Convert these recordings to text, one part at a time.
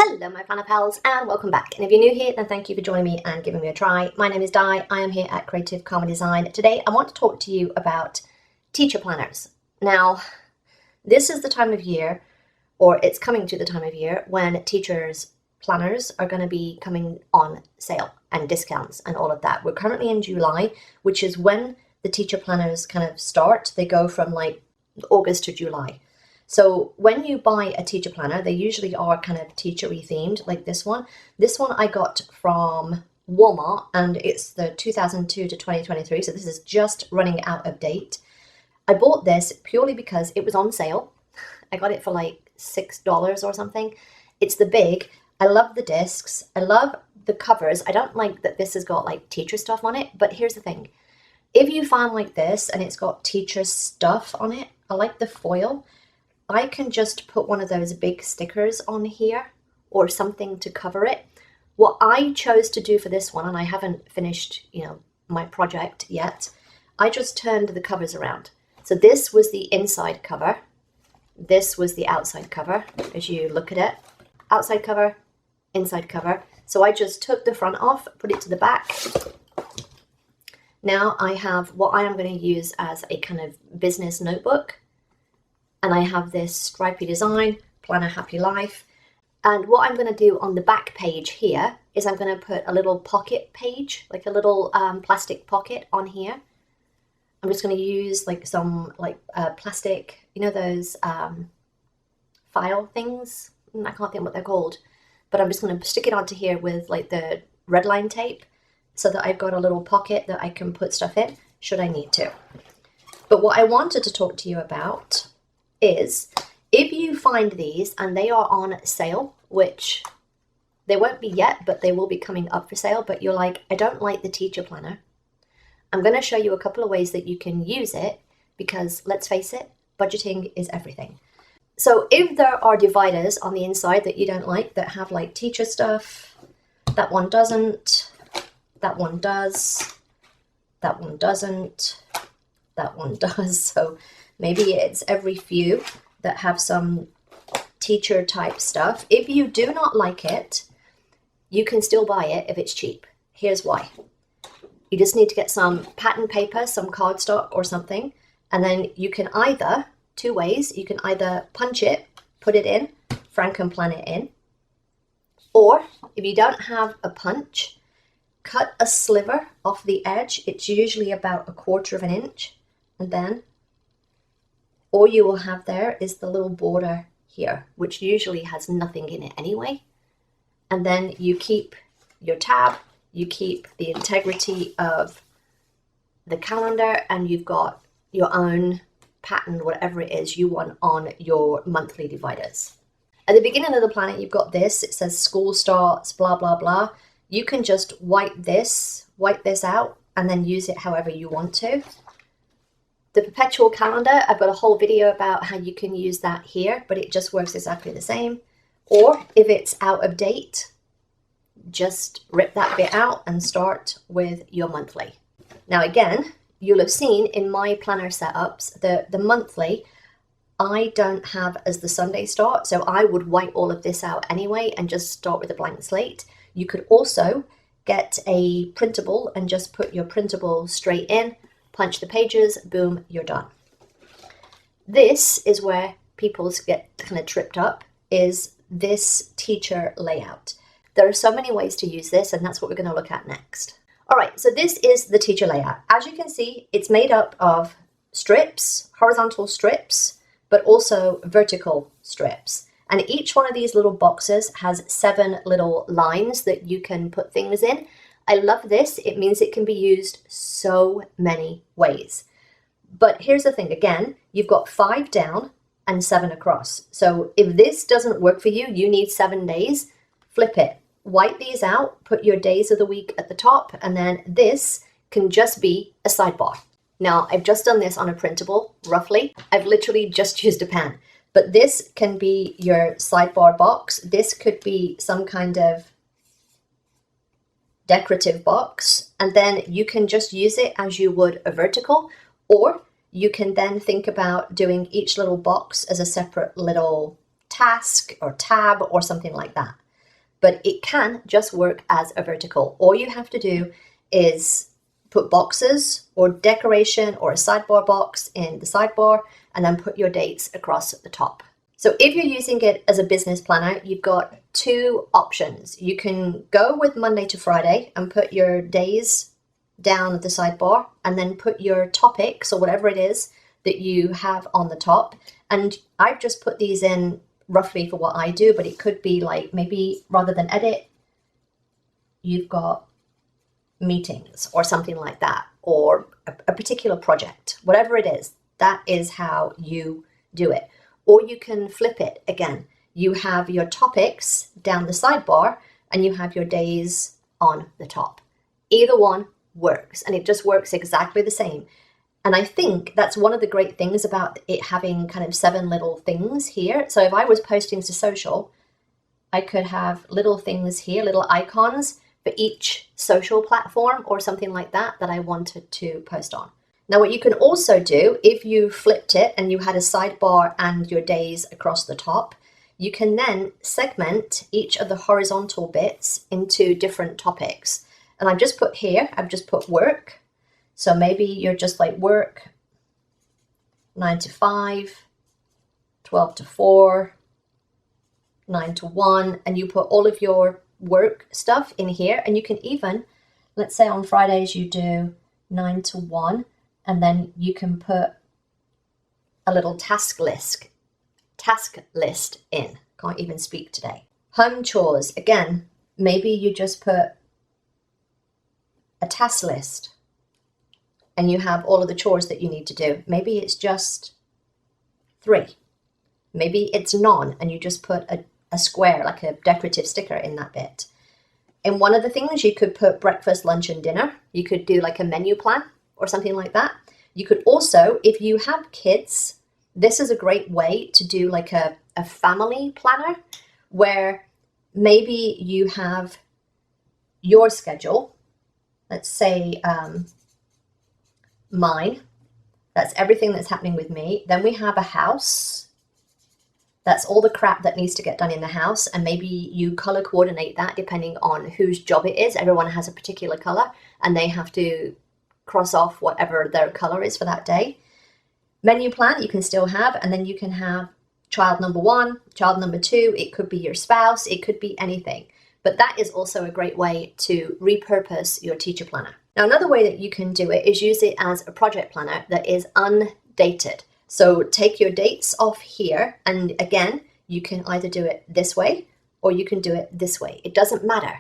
Hello my planner pals and welcome back, and if you're new here then thank you for joining me and giving me a try. My name is Di, I am here at Creative Karma Design. Today I want to talk to you about teacher planners. Now this is the time of year, or it's coming to the time of year, when teachers' planners are going to be coming on sale and discounts and all of that. We're currently in July, which is when the teacher planners kind of start. They go from like August to July. So when you buy a teacher planner, they usually are kind of teacher-y themed, like this one. This one I got from Walmart, and it's the 2002 to 2023, so this is just running out of date. I bought this purely because it was on sale. I got it for like $6 or something. It's the big. I love the discs. I love the covers. I don't like that this has got like teacher stuff on it, but here's the thing. If you find like this and it's got teacher stuff on it, I like the foil. I can just put one of those big stickers on here or something to cover it. What I chose to do for this one, and I haven't finished, my project yet, I just turned the covers around. So this was the inside cover. This was the outside cover, as you look at it. Outside cover, inside cover. So I just took the front off, put it to the back. Now I have what I am going to use as a kind of business notebook. And I have this stripy design, Planner Happy Life. And what I'm going to do on the back page here is I'm going to put a little pocket page, like a little plastic pocket on here. I'm just going to use like some plastic, those file things. I can't think what they're called. But I'm just going to stick it onto here with like the red line tape so that I've got a little pocket that I can put stuff in should I need to. But what I wanted to talk to you about is if you find these and they are on sale, which they won't be yet, but they will be coming up for sale, but you're like, I don't like the teacher planner. I'm going to show you a couple of ways that you can use it because let's face it, budgeting is everything. So if there are dividers on the inside that you don't like that have like teacher stuff, that one doesn't, that one does, that one doesn't, that one does. So maybe it's every few that have some teacher type stuff. If you do not like it, you can still buy it if it's cheap. Here's why. You just need to get some pattern paper, some cardstock or something. And then you can either, two ways, you can either punch it, put it in, Frankenplan it in. Or if you don't have a punch, cut a sliver off the edge. It's usually about 1/4 of an inch. And then all you will have there is the little border here, which usually has nothing in it anyway. And then you keep your tab, you keep the integrity of the calendar, and you've got your own pattern, whatever it is you want on your monthly dividers. At the beginning of the planner, you've got this. It says school starts, blah, blah, blah. You can just wipe this out, and then use it however you want to. The perpetual calendar, I've got a whole video about how you can use that here, but it just works exactly the same. Or if it's out of date, just rip that bit out and start with your monthly. Now again, you'll have seen in my planner setups, the monthly, I don't have as the Sunday start, so I would wipe all of this out anyway and just start with a blank slate. You could also get a printable and just put your printable straight in, punch the pages, boom, you're done. This is where people get kind of tripped up, is this teacher layout. There are so many ways to use this, and that's what we're going to look at next. All right, so this is the teacher layout. As you can see, it's made up of strips, horizontal strips, but also vertical strips. And each one of these little boxes has 7 little lines that you can put things in. I love this. It means it can be used so many ways. But here's the thing, again, you've got 5 down and 7 across. So if this doesn't work for you, you need 7 days, flip it. Wipe these out, put your days of the week at the top, and then this can just be a sidebar. Now, I've just done this on a printable, roughly. I've literally just used a pen. But this can be your sidebar box. This could be some kind of decorative box, and then you can just use it as you would a vertical, or you can then think about doing each little box as a separate little task or tab or something like that. but it can just work as a vertical. All you have to do is put boxes or decoration or a sidebar box in the sidebar, and then put your dates across the top. So if you're using it as a business planner, you've got two options. You can go with Monday to Friday and put your days down at the sidebar, and then put your topics or whatever it is that you have on the top. And I've just put these in roughly for what I do, but it could be like, maybe rather than edit, you've got meetings or something like that, or a particular project, whatever it is. That is how you do it. Or you can flip it again. You have your topics down the sidebar and you have your days on the top. Either one works, and it just works exactly the same. And I think that's one of the great things about it having kind of 7 little things here. So if I was posting to social, I could have little things here, little icons for each social platform or something like that that I wanted to post on. Now, what you can also do, if you flipped it and you had a sidebar and your days across the top, you can then segment each of the horizontal bits into different topics. And I've just put here, I've just put work. So maybe you're just like work, 9 to 5, 12 to 4, 9 to 1, and you put all of your work stuff in here. And you can even, let's say on Fridays you do 9 to 1, and then you can put a little task list in. Can't even speak today. Home chores, again, maybe you just put a task list and you have all of the chores that you need to do. Maybe it's just 3. Maybe it's none, and you just put a square, like a decorative sticker in that bit. In one of the things, you could put breakfast, lunch, and dinner. You could do like a menu plan or something like that. You could also, if you have kids, this is a great way to do like a family planner, where maybe you have your schedule. Let's say mine. That's everything that's happening with me. Then we have a house. That's all the crap that needs to get done in the house. And maybe you color coordinate that depending on whose job it is. Everyone has a particular color and they have to cross off whatever their color is for that day. Menu plan you can still have, and then you can have child number 1, child number 2. It could be your spouse. It could be anything. But that is also a great way to repurpose your teacher planner. Now, another way that you can do it is use it as a project planner that is undated. So take your dates off here, and again, you can either do it this way or you can do it this way. It doesn't matter.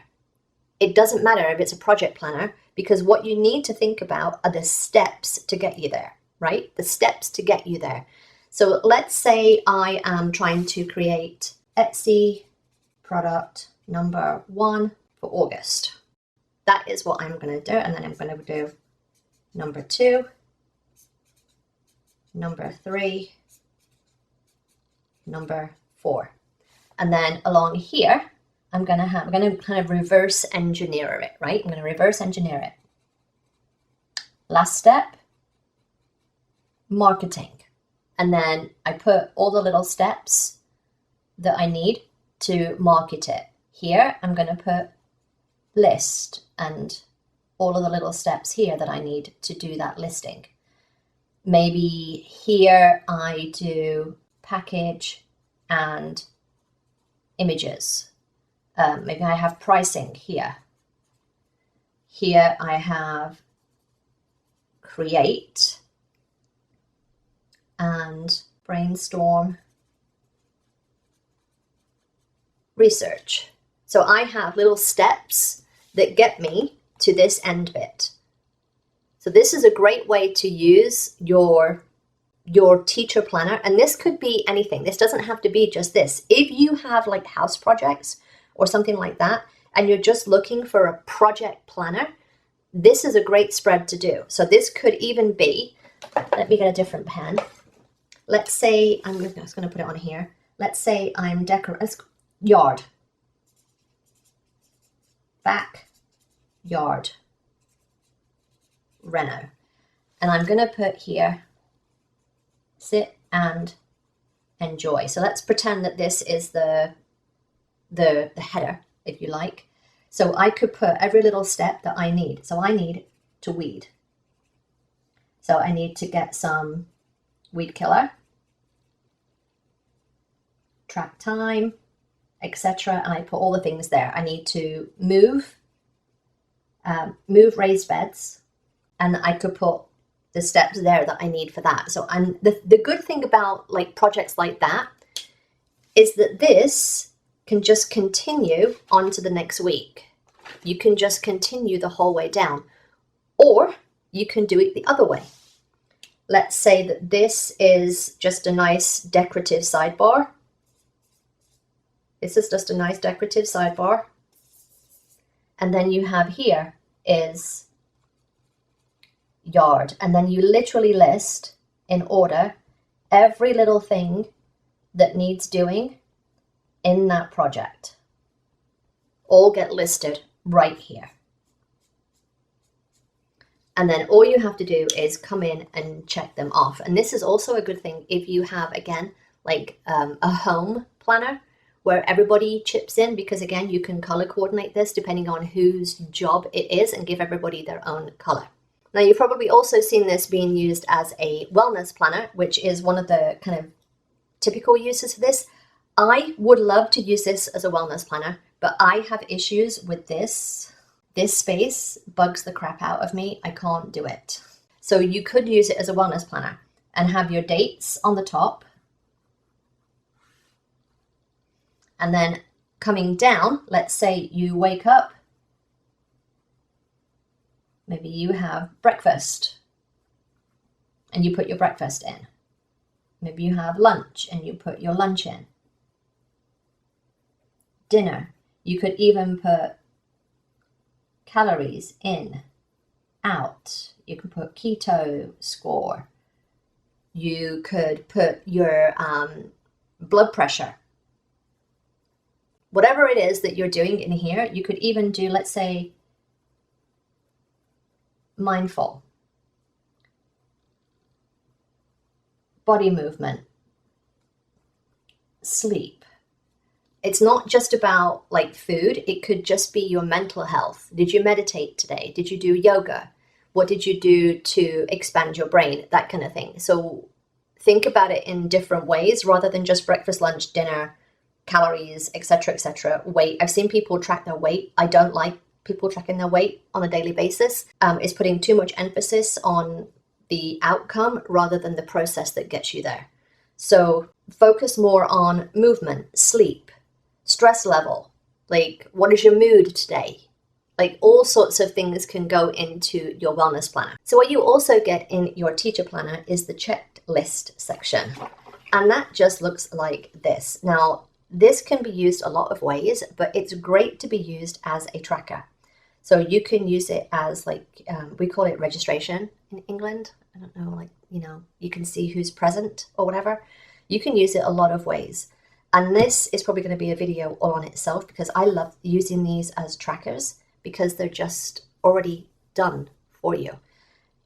It doesn't matter if it's a project planner, because what you need to think about are the steps to get you there, right? The steps to get you there. So let's say I am trying to create Etsy product number 1 for August. That is what I'm going to do. And then I'm going to do number 2, number 3, number 4. And then along here, I'm going to kind of reverse engineer it, right? I'm going to reverse engineer it. Last step, marketing. And then I put all the little steps that I need to market it. Here, I'm going to put list and all of the little steps here that I need to do that listing. Maybe here I do package and images. Maybe I have pricing here. Here I have create and brainstorm, research. So I have little steps that get me to this end bit. So this is a great way to use your teacher planner. And this could be anything. This doesn't have to be just this. If you have like house projects or something like that, and you're just looking for a project planner, this is a great spread to do. So this could even be, let me get a different pen. Let's say, I'm just going to put it on here. Let's say I'm yard. Backyard. Reno. And I'm going to put here, sit and enjoy. So let's pretend that this is the header. if you like. So I could put every little step that I need. So I need to weed. So I need to get some weed killer, track time, etc. And I put all the things there. I need to move raised beds, and I could put the steps there that I need for that. So the good thing about like projects like that is that this can just continue on to the next week. You can just continue the whole way down, or you can do it the other way. Let's say that this is just a nice decorative sidebar. This is just a nice decorative sidebar. And then you have here is yard. And then you literally list in order every little thing that needs doing in that project. All get listed right here. And then all you have to do is come in and check them off. And this is also a good thing if you have, again, like a home planner where everybody chips in, because again, you can color coordinate this depending on whose job it is and give everybody their own color. Now, you've probably also seen this being used as a wellness planner, which is one of the kind of typical uses for this. I would love to use this as a wellness planner, but I have issues with this. This space bugs the crap out of me. I can't do it. So you could use it as a wellness planner and have your dates on the top. And then coming down, let's say you wake up, maybe you have breakfast and you put your breakfast in. Maybe you have lunch and you put your lunch in. Dinner, you could even put calories in, out. You can put keto score. You could put your blood pressure. Whatever it is that you're doing in here, you could even do, let's say, mindful, body movement, sleep. It's not just about like food. It could just be your mental health. Did you meditate today? Did you do yoga? What did you do to expand your brain? That kind of thing. So think about it in different ways rather than just breakfast, lunch, dinner, calories, etc., etc. Weight. I've seen people track their weight. I don't like people tracking their weight on a daily basis. It's putting too much emphasis on the outcome rather than the process that gets you there. So focus more on movement, sleep, stress level, like what is your mood today? Like all sorts of things can go into your wellness planner. So what you also get in your teacher planner is the checklist section. And that just looks like this. Now, this can be used a lot of ways, but it's great to be used as a tracker. So you can use it as like, we call it registration in England. I don't know, like, you know, you can see who's present or whatever. You can use it a lot of ways. And this is probably going to be a video all on itself because I love using these as trackers because they're just already done for you.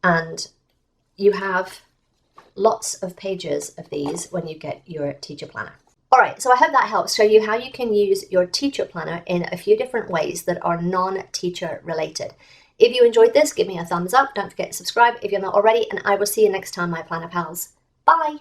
And you have lots of pages of these when you get your teacher planner. All right, so I hope that helps show you how you can use your teacher planner in a few different ways that are non-teacher related. If you enjoyed this, give me a thumbs up. Don't forget to subscribe if you're not already, and I will see you next time, my planner pals. Bye.